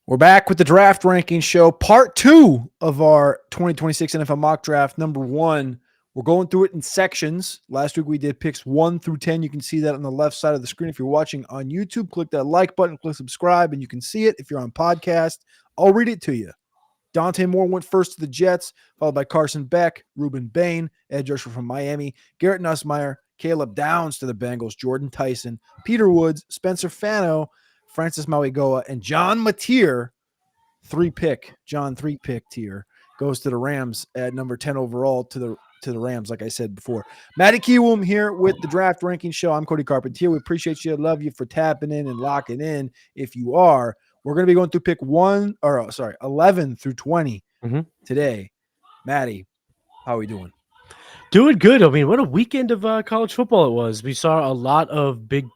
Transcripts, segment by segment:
We're back with the draft ranking show, part 2 of our 2026 NFL mock draft. Number 1, we're going through it in sections. Last week we did picks 1 through 10. You can see that on the left side of the screen. If you're watching on YouTube, click that like button, click subscribe, and you can see it. If you're on podcast, I'll read it to you. Dante Moore went first to the Jets, followed by Carson Beck, Ruben Bain, edge rusher from Miami, Garrett Nussmeier, Caleb Downs to the Bengals, Jordan Tyson, Peter Woods, Spencer Fano, Francis Mauigoa, and John Mateer, three-pick tier, goes to the Rams at number 10 overall to the Rams, like I said before. Matty Kiwoom here with the Draft Ranking Show. I'm Cody Carpentier. We appreciate you. Love you for tapping in and locking in if you are. We're going to be going through pick 11 through 20 today. Matty, how are we doing? Doing good. I mean, what a weekend of college football it was. We saw a lot of big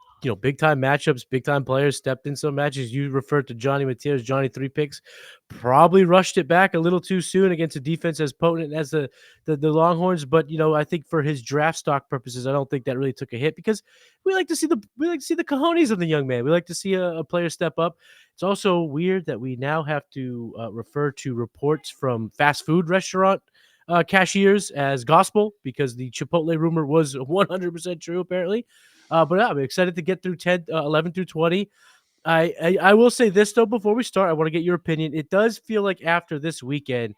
time matchups, big time players stepped in some matches. You referred to Johnny Mateer's Johnny 3 picks. Probably rushed it back a little too soon against a defense as potent as the Longhorns. But I think for his draft stock purposes, I don't think that really took a hit because we like to see the cojones of the young man. We like to see a player step up. It's also weird that we now have to refer to reports from fast food restaurant cashiers as gospel because the Chipotle rumor was 100% true apparently. But I'm excited to get through 11 through 20. I will say this though before we start, I want to get your opinion. It does feel like after this weekend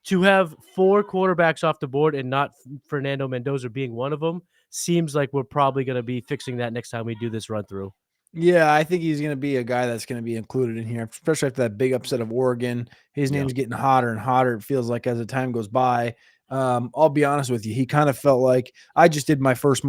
to have 4 quarterbacks off the board and not Fernando Mendoza being one of them seems like we're probably going to be fixing that next time we do this run through. Yeah, I think he's going to be a guy that's going to be included in here, especially after that big upset of Oregon. His name's getting hotter and hotter, it feels like, as the time goes by. I'll be honest with you. He kind of felt like I just did my first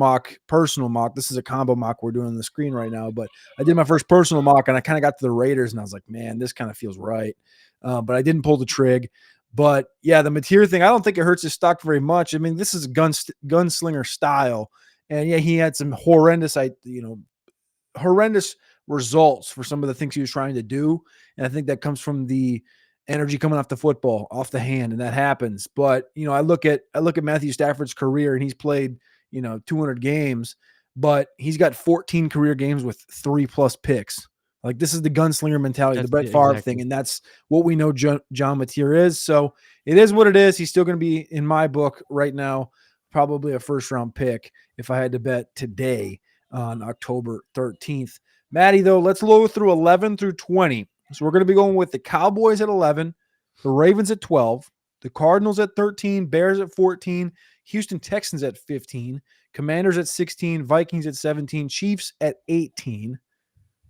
personal mock. This is a combo mock we're doing on the screen right now, but I did my first personal mock and I kind of got to the Raiders and I was like, man, this kind of feels right. But I didn't pull the trig. But yeah, the Mateer thing, I don't think it hurts his stock very much. I mean, this is gunslinger style. And yeah, he had some horrendous results for some of the things he was trying to do. And I think that comes from the energy coming off the football, off the hand, and that happens. But, I look at Matthew Stafford's career and he's played, 200 games, but he's got 14 career games with 3+ picks. Like, this is the gunslinger mentality, the Brett Favre thing. And that's what we know John Mateer is. So it is what it is. He's still going to be, in my book right now, probably a first-round pick if I had to bet today on October 13th. Matty, though, let's go through 11 through 20. So we're going to be going with the Cowboys at 11, the Ravens at 12, the Cardinals at 13, Bears at 14, Houston Texans at 15, Commanders at 16, Vikings at 17, Chiefs at 18.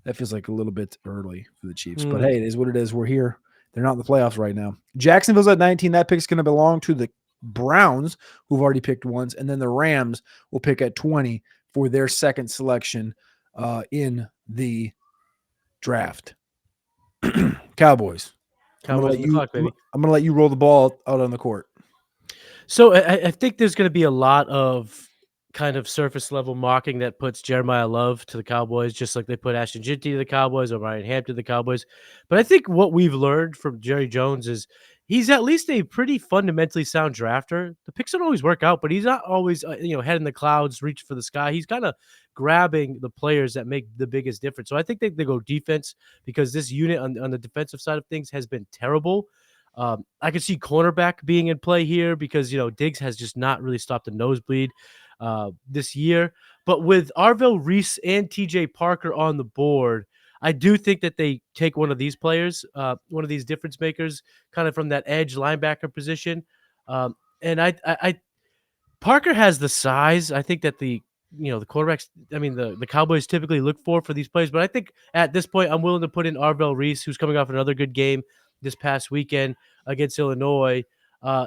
That feels like a little bit early for the Chiefs, but hey, it is what it is. We're here. They're not in the playoffs right now. Jacksonville's at 19. That pick's going to belong to the Browns, who've already picked once, and then the Rams will pick at 20 for their second selection in the draft. Cowboys. I'm going to let you roll the ball out on the court. So I think there's going to be a lot of kind of surface level mocking that puts Jeremiah Love to the Cowboys, just like they put Ashton Jitty to the Cowboys or Ryan Hamp to the Cowboys. But I think what we've learned from Jerry Jones is he's at least a pretty fundamentally sound drafter. The picks don't always work out, but he's not always, head in the clouds, reach for the sky. He's kind of grabbing the players that make the biggest difference. So I think they go defense because this unit on the defensive side of things has been terrible. I could see cornerback being in play here because, Diggs has just not really stopped the nosebleed this year. But with Arvell Reese and TJ Parker on the board, I do think that they take one of these players, one of these difference makers, kind of from that edge linebacker position. And I Parker has the size. I think that the quarterbacks, the Cowboys typically look for these players. But I think at this point, I'm willing to put in Arvell Reese, who's coming off another good game this past weekend against Illinois.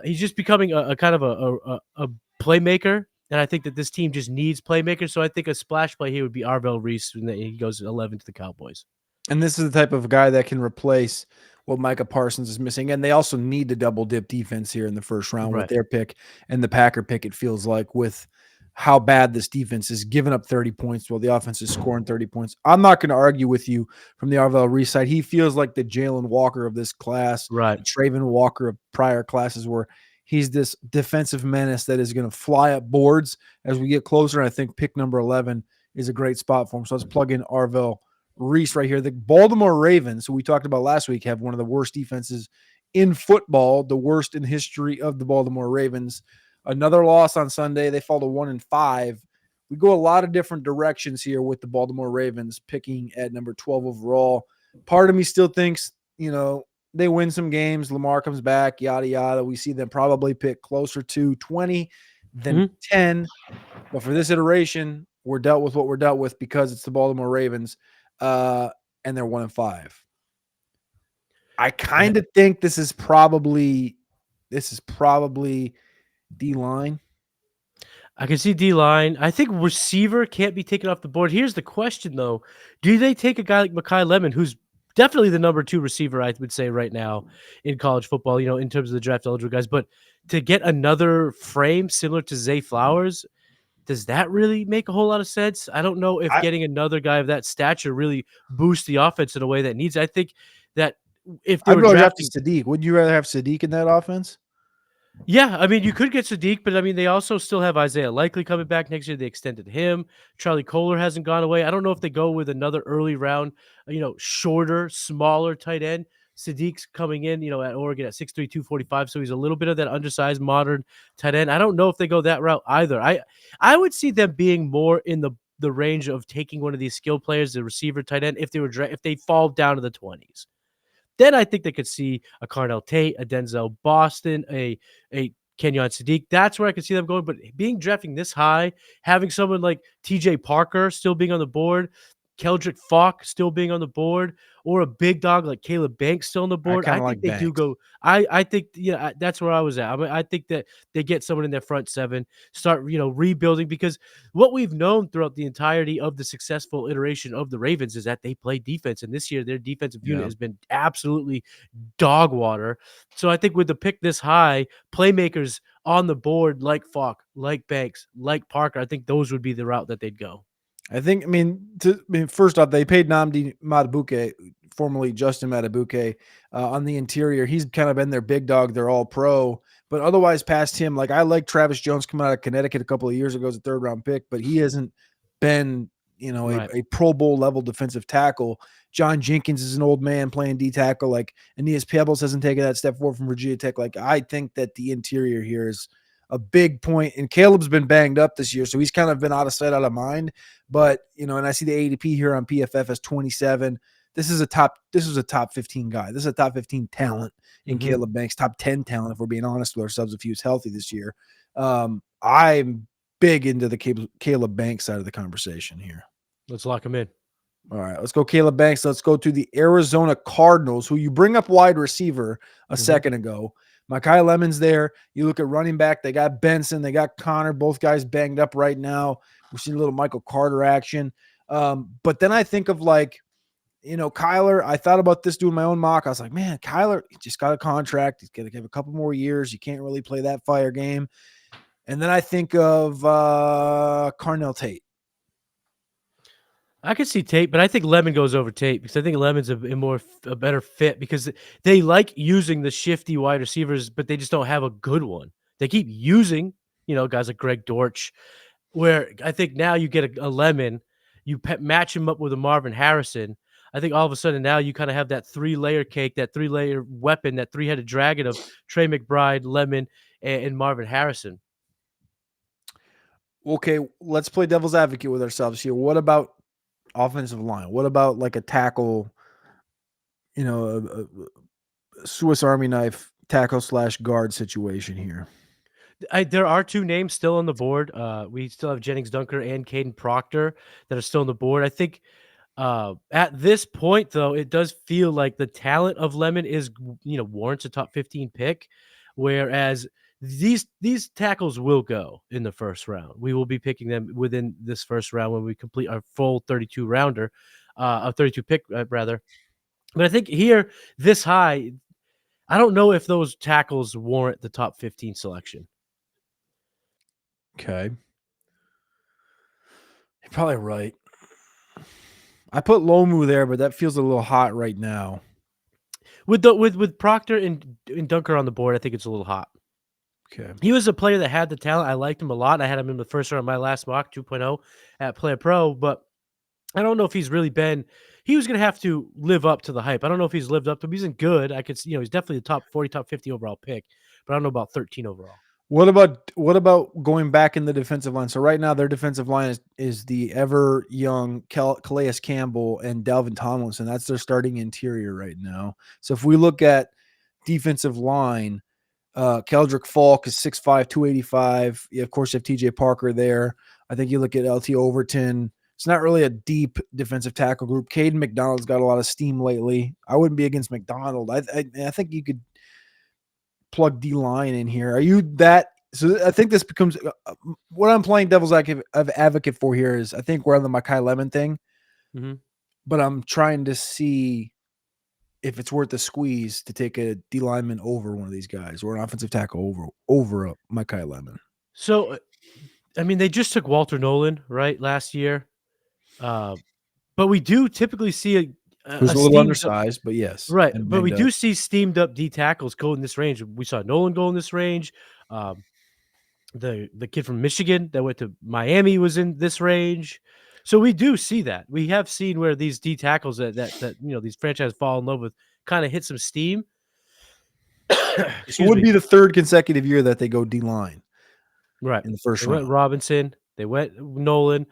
He's just becoming a kind of a playmaker. And I think that this team just needs playmakers. So I think a splash play here would be Arvell Reese when he goes 11 to the Cowboys. And this is the type of guy that can replace what Micah Parsons is missing. And they also need to double dip defense here in the first round with their pick and the Packer pick, it feels like, with how bad this defense is, giving up 30 points while the offense is scoring 30 points. I'm not going to argue with you from the Arvell Reese side. He feels like the Jalen Walker of this class, right? The Traven Walker of prior classes, where he's this defensive menace that is going to fly up boards as we get closer. And I think pick number 11 is a great spot for him. So let's plug in Arvell Reese right here. The Baltimore Ravens, who we talked about last week, have one of the worst defenses in football, the worst in history of the Baltimore Ravens. Another loss on Sunday. They fall to 1-5. We go a lot of different directions here with the Baltimore Ravens picking at number 12 overall. Part of me still thinks, they win some games. Lamar comes back, yada, yada. We see them probably pick closer to 20 than 10. But for this iteration, we're dealt with what we're dealt with because it's the Baltimore Ravens, and they're 1-5. I kind of think this is probably D-line. I can see D-line. I think receiver can't be taken off the board. Here's the question, though. Do they take a guy like Mekhi Lemon, who's definitely the number 2 receiver, I would say, right now in college football, in terms of the draft-eligible guys, but to get another frame similar to Zay Flowers, does that really make a whole lot of sense? I don't know if getting another guy of that stature really boosts the offense in a way that needs. I think that if they I'd were rather have drafting Sadiq. Wouldn't you rather have Sadiq in that offense? Yeah, I mean, you could get Sadiq, but I mean, they also still have Isaiah Likely coming back next year. They extended him. Charlie Kohler hasn't gone away. I don't know if they go with another early round, shorter, smaller tight end. Sadiq's coming in, at Oregon at 6'3", 245, so he's a little bit of that undersized modern tight end. I don't know if they go that route either. I would see them being more in the range of taking one of these skill players, the receiver tight end, if they fall down to the 20s. Then I think they could see a Carnell Tate, a Denzel Boston, a Kenyon Sadiq. That's where I could see them going. But being drafting this high, having someone like TJ Parker still being on the board, Keldrick Falk still being on the board, or a big dog like Caleb Banks still on the I board. kind I of think like they do Banks. go. I think that's where I was at. I think that they get someone in their front seven, start rebuilding, because what we've known throughout the entirety of the successful iteration of the Ravens is that they play defense, and this year their defensive unit has been absolutely dog water. So I think with the pick this high, playmakers on the board like Falk, like Banks, like Parker, I think those would be the route that they'd go. First off, they paid Nnamdi Madubuike, formerly Justin Madubuike, on the interior. He's kind of been their big dog. They're all pro. But otherwise, past him, like I like Travis Jones coming out of Connecticut a couple of years ago as a third-round pick, but he hasn't been, Right. a Pro Bowl level defensive tackle. John Jenkins is an old man playing D tackle. Like Aeneas Pebbles hasn't taken that step forward from Virginia Tech. Like I think that the interior here is a big point. And Caleb's been banged up this year, so he's kind of been out of sight, out of mind. But and I see the ADP here on PFF as 27. This is a top 15 guy. This is a top 15 talent in Caleb Banks, top 10 talent, if we're being honest with ourselves, if he was healthy this year. I'm big into the Caleb Banks side of the conversation here. Let's lock him in. All right, let's go Caleb Banks. Let's go to the Arizona Cardinals, who you bring up wide receiver a second ago. Mekhi Lemon's there. You look at running back, they got Benson, they got Connor, both guys banged up right now. We're seeing a little Michael Carter action. But then I think of Kyler. I thought about this doing my own mock. I was like, man, Kyler, he just got a contract. He's going to have a couple more years. You can't really play that fire game. And then I think of Carnell Tate. I could see Tate, but I think Lemon goes over Tate because I think Lemon's a better fit because they like using the shifty wide receivers, but they just don't have a good one. They keep using, guys like Greg Dortch, where I think now you get a Lemon, you match him up with a Marvin Harrison. I think all of a sudden now you kind of have that 3-layer cake, that 3-layer weapon, that 3-headed dragon of Trey McBride, Lemon, and Marvin Harrison. Okay, let's play devil's advocate with ourselves here. What about offensive line? What about like a tackle, a Swiss Army knife tackle / guard situation here? There are 2 names still on the board. We still have Jennings Dunker and Caden Proctor that are still on the board. I think at this point, though, it does feel like the talent of Lemon is, warrants a top 15 pick, whereas these tackles will go in the first round. We will be picking them within this first round when we complete our full 32 rounder, a 32 pick rather. But I think here, this high, I don't know if those tackles warrant the top 15 selection. Okay. You're probably right. I put Lomu there, but that feels a little hot right now. With Proctor and Dunker on the board, I think it's a little hot. Okay. He was a player that had the talent. I liked him a lot. I had him in the first round of my last mock 2.0 at Player Pro, but I don't know if he's really been he was going to have to live up to the hype. I don't know if he's lived up to. He isn't good. I could, he's definitely a top 40, top 50 overall pick, but I don't know about 13 overall. What about going back in the defensive line? So right now their defensive line is the ever young Calais Campbell and Dalvin Tomlinson. That's their starting interior right now. So if we look at defensive line, Keldrick Falk is 6'5", 285. Of course, you have TJ Parker there. I think you look at LT Overton. It's not really a deep defensive tackle group. Caden McDonald's got a lot of steam lately. I wouldn't be against McDonald. I think you could plug D-line in here. Are you that? So I think this becomes what I'm playing devil's advocate for here is I think we're on the Mekhi Lemon thing, but I'm trying to see if it's worth the squeeze to take a D lineman over one of these guys or an offensive tackle over a Mekhi Lemon. So, I mean, they just took Walter Nolan right last year, but we do typically see Who's a little undersized, but yes, right. But we do see steamed up D tackles go in this range. We saw Nolan go in this range. The kid from Michigan that went to Miami was in this range. So we do see that. We have seen where these D tackles that these franchises fall in love with kind of hit some steam. It would be the third consecutive year that they go D line, right? In the first they round. Went Robinson, they went Nolan.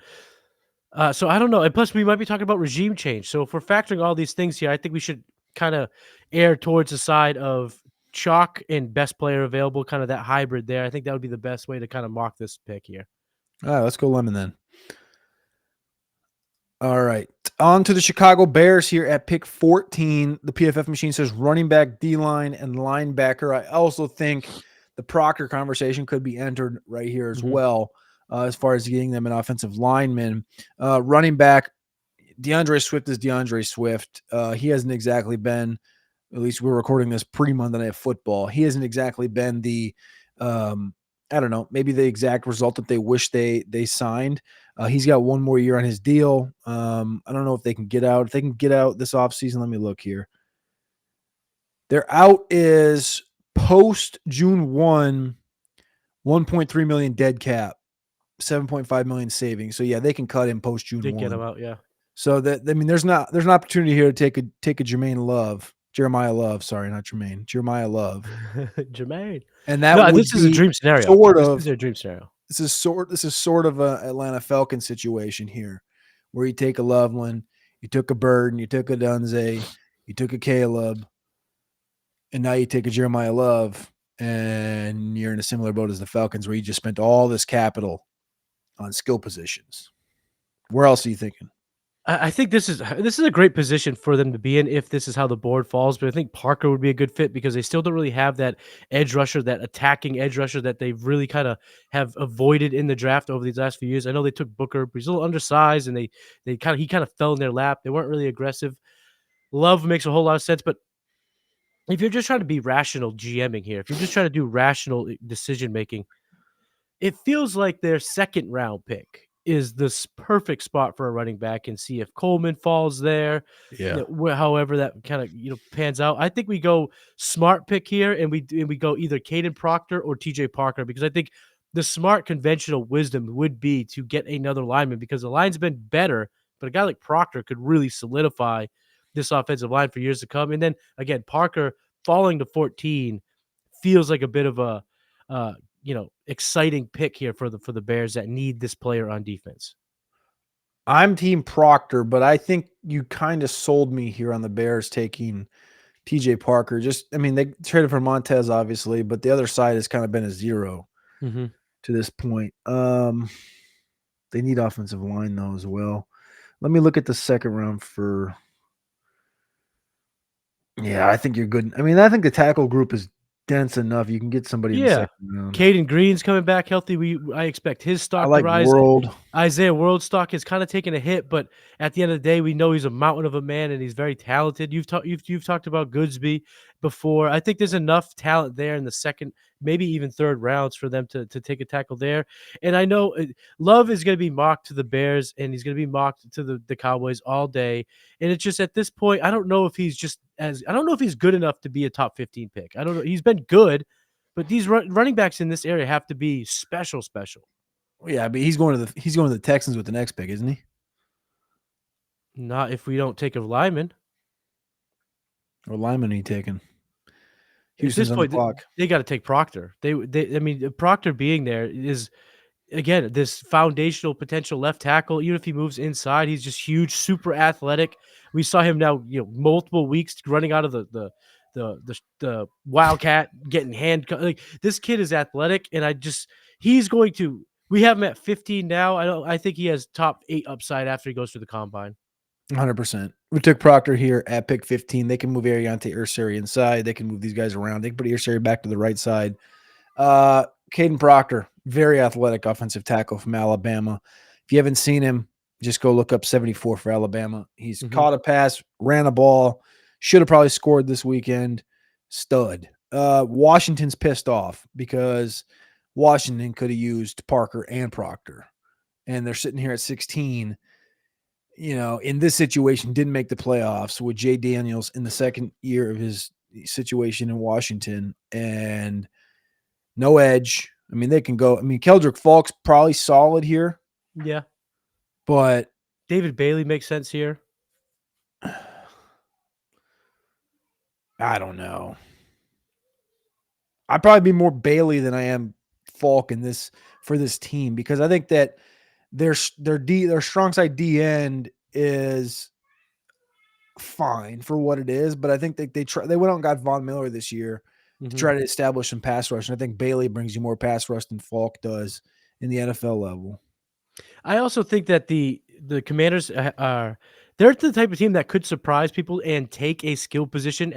So I don't know. And plus, we might be talking about regime change. So if we're factoring all these things here, I think we should kind of err towards the side of chalk and best player available, kind of that hybrid there. I think that would be the best way to kind of mark this pick here. All right, let's go Lemon then. All right, on to the Chicago Bears here at pick 14. The PFF machine says running back, D-line, and linebacker. I also think the Proctor conversation could be entered right here as well, as far as getting them an offensive lineman. Running back, DeAndre Swift is DeAndre Swift. He hasn't exactly been, at least we're recording this pre-Monday Night Football, he hasn't exactly been the, I don't know, maybe the exact result that they wish they signed. He's got one more year on his deal. I don't know if they can get out. If they can get out this offseason, let me look here. Their out is post June 1, 1.3 million dead cap, 7.5 million savings. So yeah, they can cut him post June 1. Get him out, yeah. So that, I mean, there's an opportunity here to take a Jeremiah Love. Sorry, not Jermaine. Jeremiah Love. Jermaine. And that this is a dream scenario. This is a dream scenario. This is sort of a Atlanta Falcon situation here, where you take a Loveland, you took a Burden, you took a Dunze, you took a Caleb, and now you take a Jeremiah Love, and you're in a similar boat as the Falcons, where you just spent all this capital on skill positions. Where else are you thinking? I think this is a great position for them to be in if this is how the board falls. But I think Parker would be a good fit because they still don't really have that edge rusher, that attacking edge rusher that they've really kind of have avoided in the draft over these last few years. I know they took Booker, but he's a little undersized, and he kind of fell in their lap. They weren't really aggressive. Love makes a whole lot of sense, but if you're just trying to be rational GMing here, if you're just trying to do rational decision making, it feels like their second round pick is this perfect spot for a running back, and see if Coleman falls there. Yeah. However that kind of pans out. I think we go smart pick here, and we go either Caden Proctor or TJ Parker, because I think the smart conventional wisdom would be to get another lineman, because the line's been better, but a guy like Proctor could really solidify this offensive line for years to come. And then again, Parker falling to 14 feels like a bit of a exciting pick here for the Bears that need this player on defense. I'm team Proctor, but I think you kind of sold me here on the Bears taking TJ Parker. They traded for Montez, obviously, but the other side has kind of been a zero to this point. They need offensive line, though, as well. Let me look at the second round for. Yeah, I think you're good. I mean, I think the tackle group is dense enough. You can get somebody in the second round. Caden Green's coming back healthy. I expect his stock to rise. Isaiah World stock has kind of taken a hit, but at the end of the day, we know he's a mountain of a man and he's very talented. You've talked about Goodsby before. I think there's enough talent there in the second, maybe even third rounds for them to take a tackle there. And I know Love is going to be mocked to the Bears, and he's going to be mocked to the Cowboys all day. And it's just at this point, I don't know if he's good enough to be a top 15 pick. I don't know. He's been good, but these running backs in this area have to be special. Yeah, but he's going to the Texans with the next pick, isn't he? Not if we don't take a lineman. Or lineman are you taking? At this Houston's on the point, clock. they got to take Proctor. I mean, Proctor being there is again this foundational potential left tackle. Even if he moves inside, he's just huge, super athletic. We saw him now, multiple weeks running out of the wildcat, getting handcuffed. Like this kid is athletic, and he's going to. We have him at 15 now. I think he has top 8 upside after he goes through the combine. 100%. We took Proctor here at pick 15. They can move Ariante Ursary inside. They can move these guys around. They can put Ursary back to the right side. Caden Proctor, very athletic offensive tackle from Alabama. If you haven't seen him, just go look up 74 for Alabama. He's caught a pass, ran a ball, should have probably scored this weekend. Stud. Washington's pissed off because Washington could have used Parker and Proctor. And they're sitting here at 16. In this situation, didn't make the playoffs with Jay Daniels in the second year of his situation in Washington and no edge. I mean, they can go. I mean, Keldrick Falk's probably solid here, Yeah, but David Bailey makes sense here. I don't know. I'd probably be more Bailey than I am Falk in this for this team because I think that their strong side D end is fine for what it is, but I think they went out and got Von Miller this year to try to establish some pass rush, and I think Bailey brings you more pass rush than Falk does in the NFL level. I also think that the Commanders are they're the type of team that could surprise people and take a skill position.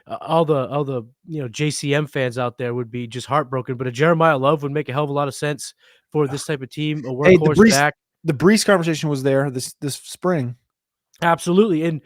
All the JCM fans out there would be just heartbroken, but a Jeremiah Love would make a hell of a lot of sense for this type of team. A Hey, workhorse back, the Brees conversation was there this spring. absolutely, and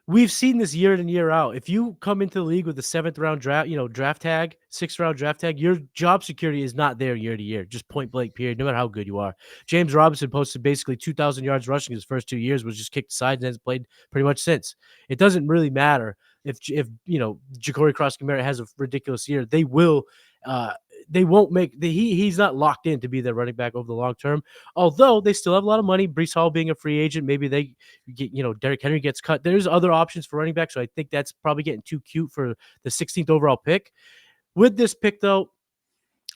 we've seen this year in and year out. If you come into the league with a 7th round draft, draft tag, 6th round draft tag, your job security is not there year to year, just point blank period, no matter how good you are. James Robinson posted basically 2,000 yards rushing his first 2 years, was just kicked aside and hasn't played pretty much since. It doesn't really matter if Ja'Cory Cross-Kamara has a ridiculous year. They won't make he's not locked in to be their running back over the long term. Although they still have a lot of money. Brees Hall being a free agent, maybe they get, Derrick Henry gets cut. There's other options for running back, so I think that's probably getting too cute for the 16th overall pick. With this pick, though,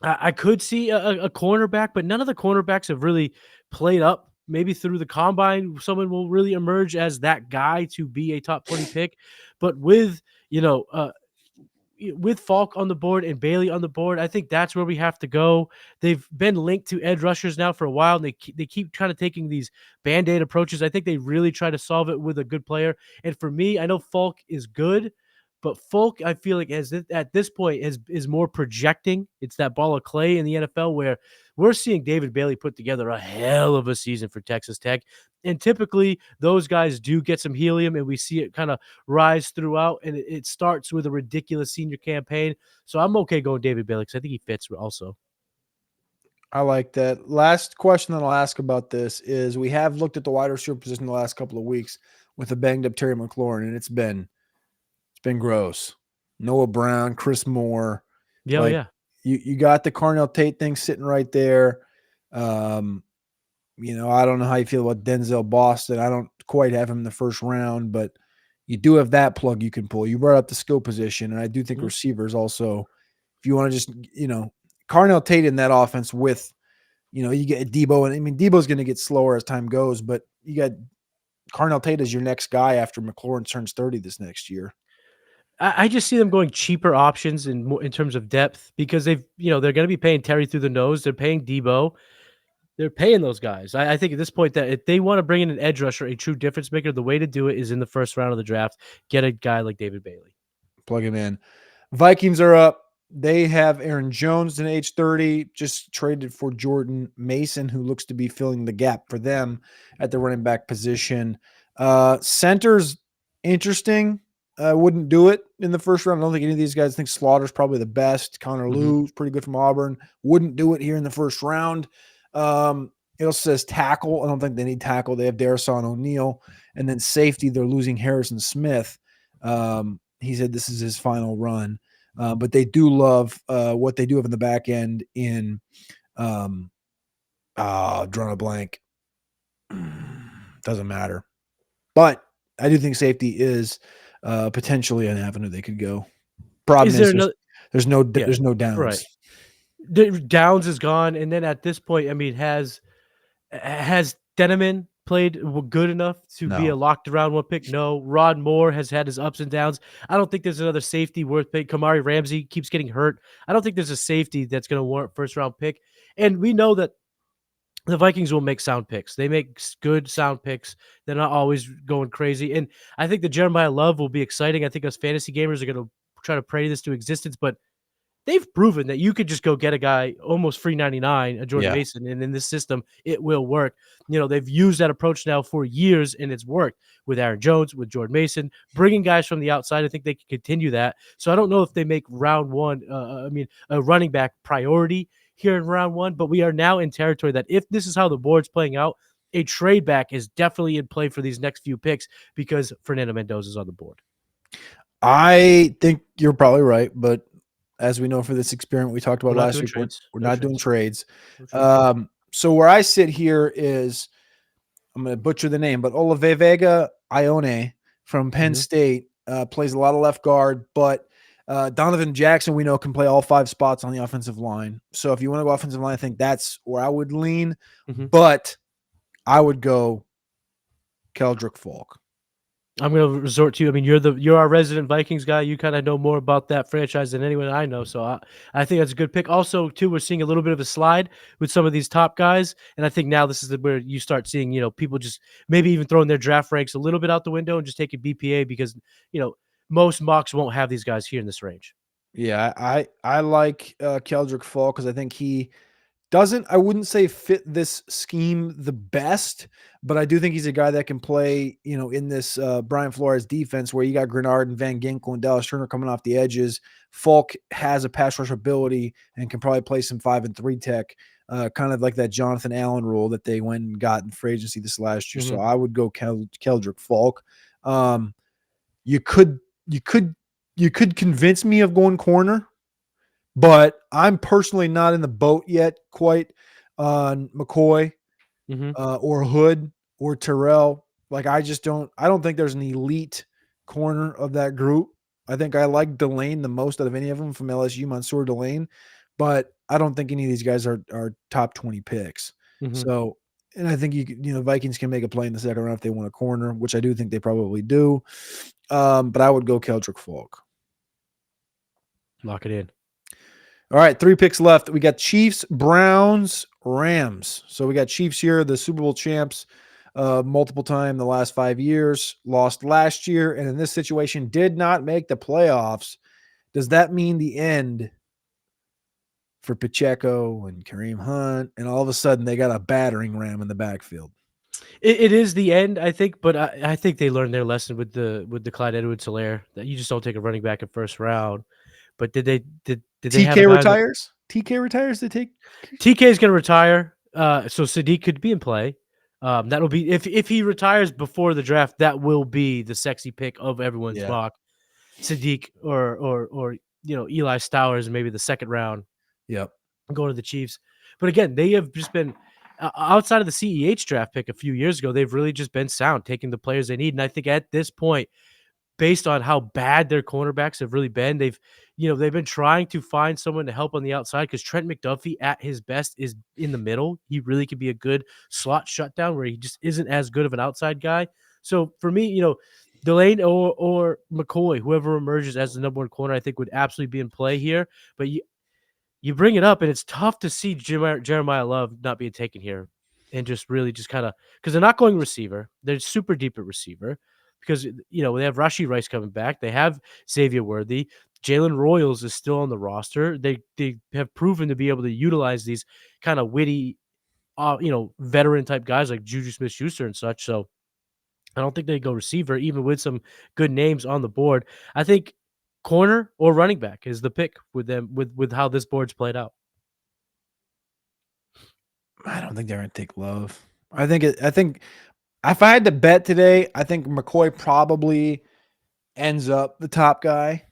I could see a cornerback, but none of the cornerbacks have really played up. Maybe through the combine, someone will really emerge as that guy to be a top 20 pick. But with Falk on the board and Bailey on the board, I think that's where we have to go. They've been linked to edge rushers now for a while, and they keep trying to taking these band-aid approaches. I think they really try to solve it with a good player. And for me, I know Falk is good, but Falk, I feel like at this point is more projecting. It's that ball of clay in the NFL where we're seeing David Bailey put together a hell of a season for Texas Tech. And typically those guys do get some helium, and we see it kind of rise throughout, and it starts with a ridiculous senior campaign. So I'm okay going David Bailey because I think he fits also. I like that. Last question that I'll ask about this is we have looked at the wide receiver position the last couple of weeks with a banged up Terry McLaurin, and it's been gross. Noah Brown, Chris Moore. Yeah, Like yeah. you got the Carnell Tate thing sitting right there. I don't know how you feel about Denzel Boston. I don't quite have him in the first round, but you do have that plug you can pull. You brought up the skill position, and I do think receivers also, if you want to just, Carnell Tate in that offense with, you get Debo, and I mean, Debo's going to get slower as time goes, but you got Carnell Tate as your next guy after McLaurin turns 30 this next year. I just see them going cheaper options in terms of depth because they're going to be paying Terry through the nose. They're paying Debo. They're paying those guys. I think at this point that if they want to bring in an edge rusher, a true difference maker, the way to do it is in the first round of the draft. Get a guy like David Bailey. Plug him in. Vikings are up. They have Aaron Jones in age 30, just traded for Jordan Mason, who looks to be filling the gap for them at the running back position. Center's interesting. I wouldn't do it in the first round. I don't think any of these guys think Slaughter's probably the best. Connor Liu's pretty good from Auburn. Wouldn't do it here in the first round. It also says tackle. I don't think they need tackle. They have Darrison O'Neal. And then safety, they're losing Harrison Smith. He said this is his final run. But they do love what they do have in the back end in drawing a blank. Doesn't matter. But I do think safety is potentially an avenue they could go. Problem Is there is another? Yeah, there's no right. downs. Downs is gone, and then at this point, I mean, has Deneman played good enough to be a No. locked around one pick? No. Rod Moore has had his ups and downs. I don't think there's another safety worth pick. Kamari Ramsey keeps getting hurt. I don't think there's a safety that's going to warrant first round pick. And we know that the Vikings will make sound picks. They make good sound picks. They're not always going crazy. And I think the Jeremiah Love will be exciting. I think us fantasy gamers are going to try to pray this to existence, but they've proven that you could just go get a guy almost free 99, a Jordan Yeah. Mason, and in this system, it will work. They've used that approach now for years, and it's worked with Aaron Jones, with Jordan Mason, bringing guys from the outside. I think they can continue that. So I don't know if they make round one, a running back priority here in round one, but we are now in territory that if this is how the board's playing out, a trade back is definitely in play for these next few picks because Fernando Mendoza is on the board. I think you're probably right, but as we know for this experiment we talked about We're not last doing week, we're, trades. we're No not doing trades. trades. No trades. So where I sit here is I'm going to butcher the name, but Olivega Ione from Penn Mhm. State plays a lot of left guard, but Donovan Jackson we know can play all 5 spots on the offensive line. So if you want to go offensive line, I think that's where I would lean, Mhm. but I would go Keldrick Falk. I'm going to resort to you. I mean, you're our resident Vikings guy. You kind of know more about that franchise than anyone I know. So I think that's a good pick. Also, too, we're seeing a little bit of a slide with some of these top guys, and I think now this is where you start seeing people just maybe even throwing their draft ranks a little bit out the window and just taking BPA because most mocks won't have these guys here in this range. Yeah, I like Keldrick Falk because I think he doesn't, I wouldn't say fit this scheme the best, but I do think he's a guy that can play, in this Brian Flores defense where you got Grenard and Van Ginkel and Dallas Turner coming off the edges. Falk has a pass rush ability and can probably play some 5 and 3 tech, kind of like that Jonathan Allen role that they went and got in free agency this last year. So Mhm. I would go Keldrick Falk. Um, you could, you could, you could convince me of going corner, but I'm personally not in the boat yet quite on McCoy Mhm. or Hood or Terrell. Like I don't think there's an elite corner of that group. I think I like Delane the most out of any of them from LSU, Mansour Delane, but I don't think any of these guys are top 20 picks. Mhm. So, and I think Vikings can make a play in the second round if they want a corner, which I do think they probably do. But I would go Keldrick Falk. Lock it in. All right, 3 picks left. We got Chiefs, Browns, Rams. So we got Chiefs here, the Super Bowl champs, multiple time the last 5 years, lost last year, and in this situation did not make the playoffs. Does that mean the end for Pacheco and Kareem Hunt? And all of a sudden they got a battering ram in the backfield. It is the end, I think, but I think they learned their lesson with the Clyde Edwards-Helaire that you just don't take a running back in first round. But did they have a TK guy that retires. TK retires to take. TK is going to retire? So Sadiq could be in play. That'll be if he retires before the draft. That will be the sexy pick of everyone's Yeah. mock. Sadiq or Eli Stowers maybe the second round Yep. going to the Chiefs. But again, they have just been outside of the CEH draft pick a few years ago. They've really just been sound, taking the players they need. And I think at this point, based on how bad their cornerbacks have really been, they've been trying to find someone to help on the outside because Trent McDuffie at his best is in the middle. He really could be a good slot shutdown where he just isn't as good of an outside guy. So for me, Delane or McCoy, whoever emerges as the number one corner, I think would absolutely be in play here. But you bring it up, and it's tough to see Jeremiah Love not being taken here and just really just kind of because they're not going receiver. They're super deep at receiver because, they have Rashee Rice coming back. They have Xavier Worthy. Jalen Royals is still on the roster. They have proven to be able to utilize these kind of witty, veteran type guys like Juju Smith-Schuster and such. So I don't think they go receiver, even with some good names on the board. I think corner or running back is the pick with them with how this board's played out. I don't think they're going to take Love. I think if I had to bet today, I think McCoy probably ends up the top guy.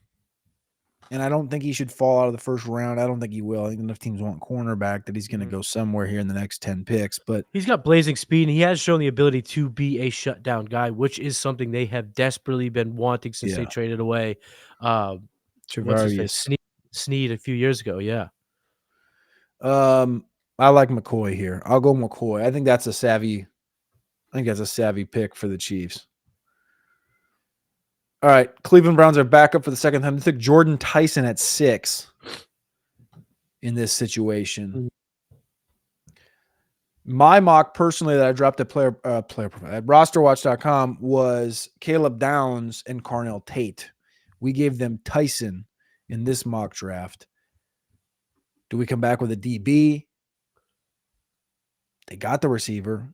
and I don't think he should fall out of the first round. I don't think he will. I think enough teams want cornerback that he's going to go somewhere here in the next 10 picks. But He's got blazing speed, and he has shown the ability to be a shutdown guy, which is something they have desperately been wanting since they yeah, traded away, what's his face? Travarius. Snead a few years ago, yeah. I like McCoy here. I'll go McCoy. I think that's a savvy. I think that's a savvy pick for the Chiefs. All right, Cleveland Browns are back up for the second time. They took Jordan Tyson at 6 in this situation. My mock personally that I dropped at rosterwatch.com was Caleb Downs and Carnell Tate. We gave them Tyson in this mock draft. Do we come back with a DB? They got the receiver.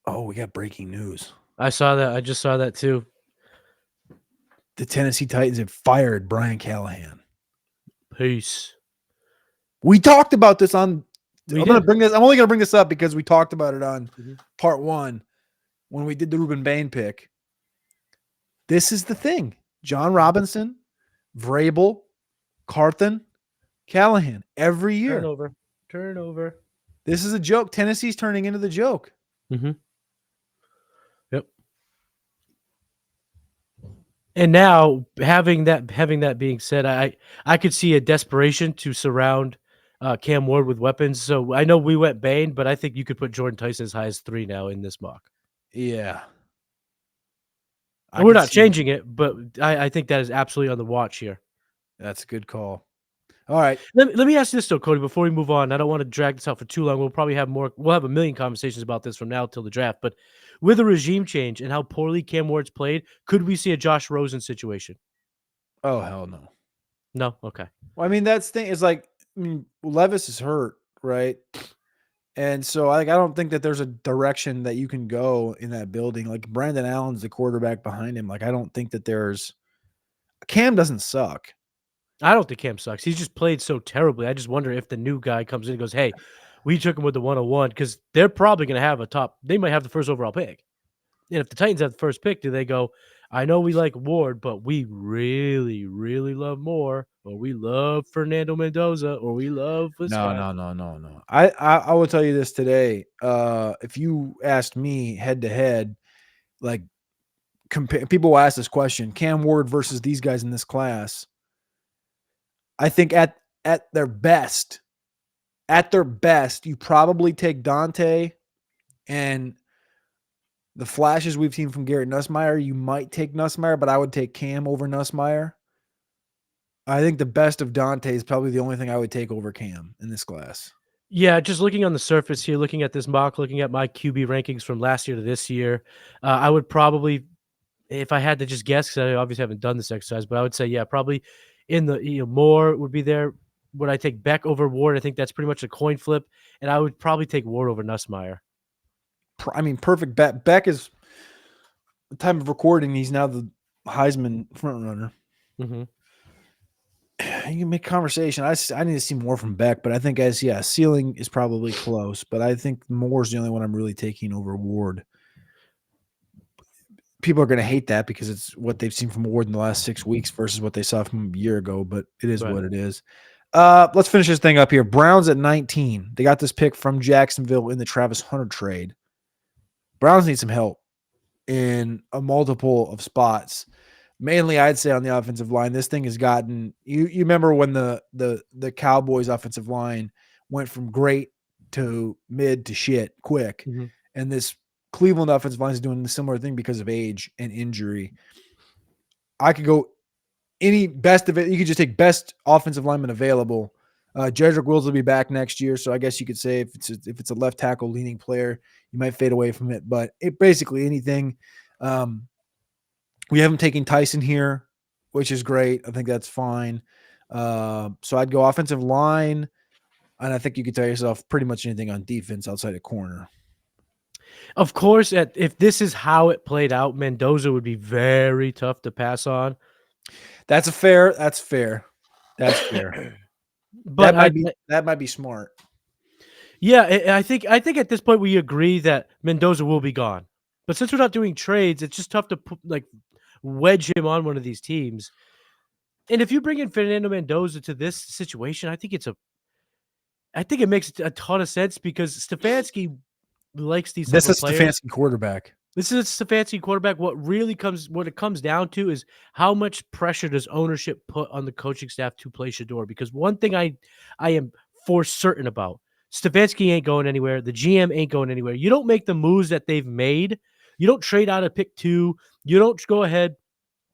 Oh, we got breaking news. I saw that. I just saw that too. The Tennessee Titans have fired Brian Callahan. Peace. We talked about this on. I'm only going to bring this up because we talked about it on part 1 when we did the Ruben Bain pick. This is the thing. John Robinson, Vrabel, Carthen, Callahan every year. Turnover. This is a joke. Tennessee's turning into the joke. Mm-hmm. Yep. And now, having that being said, I could see a desperation to surround Cam Ward with weapons. So I know we went Bain, but I think you could put Jordan Tyson as high as 3 now in this mock. Yeah. We're not changing it, but I think that is absolutely on the watch here. That's a good call. All right. Let me ask you this though, Cody, before we move on. I don't want to drag this out for too long. We'll probably have more. We'll have a million conversations about this from now till the draft. But with a regime change and how poorly Cam Ward's played, could we see a Josh Rosen situation? Oh, hell no. No? Okay. Well, I mean, that's the thing is like, Levis is hurt, right? And so I don't think that there's a direction that you can go in that building. Like Brandon Allen's the quarterback behind him. Like, I don't think that Cam doesn't suck. I don't think Cam sucks. He's just played so terribly. I just wonder if the new guy comes in and goes, hey, we took him with the 101 because they're probably going to have they might have the first overall pick. And if the Titans have the first pick, do they go, I know we like Ward, but we really, really love Moore, or we love Fernando Mendoza, or we love this guy? No. I will tell you this today. If you asked me head to head, like people will ask this question, Cam Ward versus these guys in this class. I think at their best, you probably take Dante and the flashes we've seen from Garrett Nussmeier. You might take Nussmeier, but I would take Cam over Nussmeier. I think the best of Dante is probably the only thing I would take over Cam in this class. Yeah, just looking on the surface here, looking at this mock, looking at my QB rankings from last year to this year, I would probably, if I had to just guess, because I obviously haven't done this exercise, but I would say, yeah, probably in the Moore would be there. Would I take Beck over Ward? I think that's pretty much a coin flip, and I would probably take Ward over Nussmeier. I mean, perfect bet. Beck is the time of recording. He's now the Heisman front runner. Mm-hmm. You can make conversation. I need to see more from Beck, but I think ceiling is probably close, but I think Moore's the only one I'm really taking over Ward. People are going to hate that because it's what they've seen from Ward in the last 6 weeks versus what they saw from him a year ago, but it is what it is. Let's finish this thing up here. Browns at 19. They got this pick from Jacksonville in the Travis Hunter trade. Browns need some help in a multiple of spots. Mainly, I'd say on the offensive line. This thing has gotten you remember when the Cowboys offensive line went from great to mid to shit quick. Mm-hmm. And this Cleveland offensive line is doing the similar thing because of age and injury. I could go any best of it. You could just take best offensive lineman available. Jedrick Wills will be back next year, so I guess you could say if it's a left tackle leaning player, you might fade away from it. But it basically anything. We haven't taken Tyson here, which is great. I think that's fine. So I'd go offensive line, and I think you could tell yourself pretty much anything on defense outside of corner. Of course, if this is how it played out, Mendoza would be very tough to pass on. That's fair. But that might be smart. Yeah, I think at this point we agree that Mendoza will be gone. But since we're not doing trades, it's just tough to wedge him on one of these teams. And if you bring in Fernando Mendoza to this situation, I think it makes a ton of sense because Stefanski likes these type This of is players. Stefanski quarterback. This is a fancy quarterback. What it comes down to is how much pressure does ownership put on the coaching staff to play Shador? Because one thing I am for certain about, Stefanski ain't going anywhere. The GM ain't going anywhere. You don't make the moves that they've made. You don't trade out of pick 2. You don't go ahead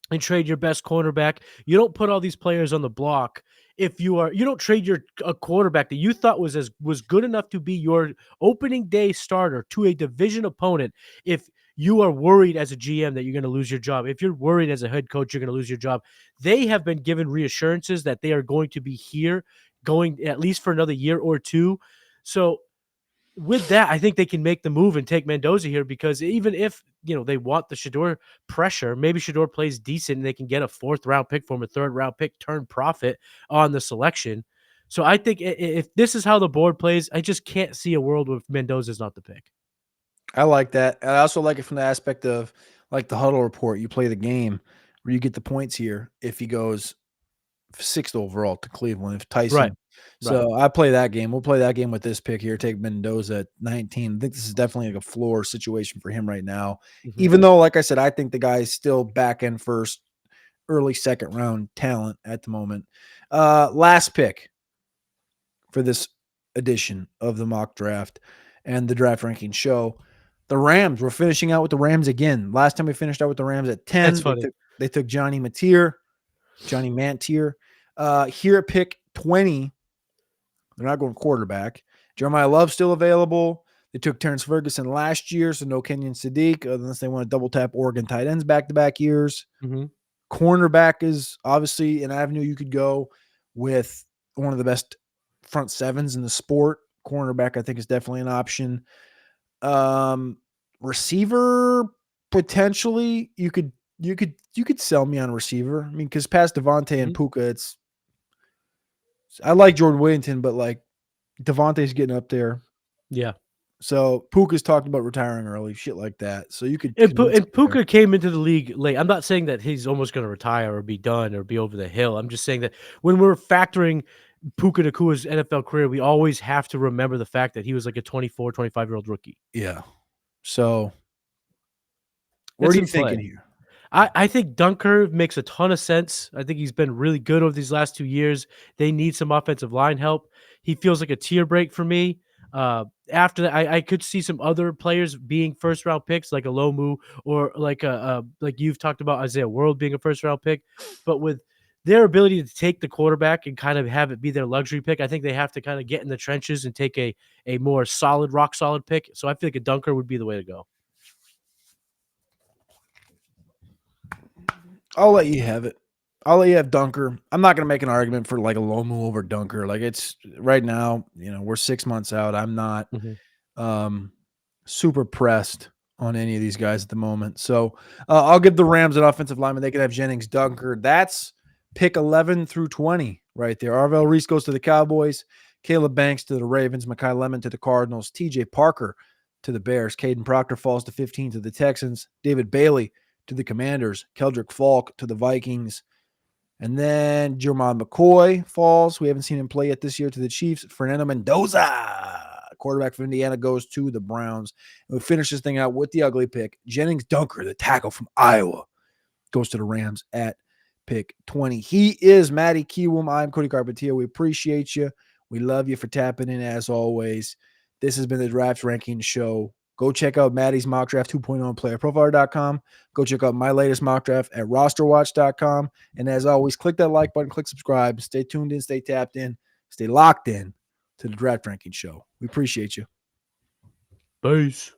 and trade your best cornerback. You don't put all these players on the block if you don't trade your a quarterback that you thought was good enough to be your opening day starter to a division opponent if you are worried as a GM that you're going to lose your job. If you're worried as a head coach you're going to lose your job. They have been given reassurances that they are going to be here going at least for another year or two. So with that, I think they can make the move and take Mendoza here because even if they want the Shador pressure, maybe Shador plays decent and they can get a 4th-round pick for him, a 3rd-round pick, turn profit on the selection. So I think if this is how the board plays, I just can't see a world where Mendoza is not the pick. I like that. I also like it from the aspect of like the huddle report. You play the game where you get the points here if he goes 6th overall to Cleveland. If Right. Tyson, Right. so I play that game. We'll play that game with this pick here. Take Mendoza at 19. I think this is definitely like a floor situation for him right now. Mhm. Even though, like I said, I think the guy is still back end first, early 2nd round talent at the moment. Last pick for this edition of the mock draft and the draft ranking show. The Rams. We're finishing out with the Rams again. Last time we finished out with the Rams at 10. That's funny. They took Johnny Mantier. Here at pick 20, they're not going quarterback. Jeremiah Love still available. They took Terrence Ferguson last year, so no Kenyon Sadiq, unless they want to double tap Oregon tight ends back-to-back years. Mhm. Cornerback is obviously an avenue you could go with one of the best front sevens in the sport. Cornerback, I think, is definitely an option. Receiver, potentially, you could sell me on a receiver. I mean, because past Devontae and Mhm. Puka, I like Jordan Whittington, but like Devontae's getting up there. Yeah. So Puka's talked about retiring early, shit like that. So you could And convince me there. Puka came into the league late. I'm not saying that he's almost going to retire or be done or be over the hill. I'm just saying that when we're factoring Puka Nakua's NFL career, we always have to remember the fact that he was like a 24, 25-year-old rookie. Yeah. So what It's are you in thinking play. here? I think Dunker makes a ton of sense. I think he's been really good over these last 2 years. They need some offensive line help. He feels like a tier break for me. After that, I could see some other players being 1st-round picks, like a Lomu or like you've talked about Isaiah World being a 1st-round pick. But with their ability to take the quarterback and kind of have it be their luxury pick, I think they have to kind of get in the trenches and take a more solid, rock solid pick. So I feel like a Dunker would be the way to go. I'll let you have it. I'll let you have Dunker. I'm not going to make an argument for like a Lomu over Dunker. Like it's right now, we're 6 months out. I'm not Mhm. um, super pressed on any of these guys at the moment. So I'll give the Rams an offensive lineman. They could have Jennings, Dunker. That's pick 11 through 20 right there. Arvell Reese goes to the Cowboys. Caleb Banks to the Ravens. Mekhi Lemon to the Cardinals. TJ Parker to the Bears. Caden Proctor falls to 15 to the Texans. David Bailey to the Commanders. Keldrick Falk to the Vikings. And then Jermon McCoy falls. We haven't seen him play yet this year to the Chiefs. Fernando Mendoza, quarterback for Indiana, goes to the Browns. And we finish this thing out with the ugly pick. Jennings Dunker, the tackle from Iowa, goes to the Rams at pick 20. He is Matty Kiwoom. I'm Cody Carpentier. We appreciate you. We love you for tapping in as always. This has been the Draft Ranking Show. Go check out Maddie's mock draft 2.0 on playerprofiler.com. Go check out my latest mock draft at rosterwatch.com. And as always, click that like button, click subscribe. Stay tuned in, stay tapped in, stay locked in to the Draft Ranking Show. We appreciate you. Peace.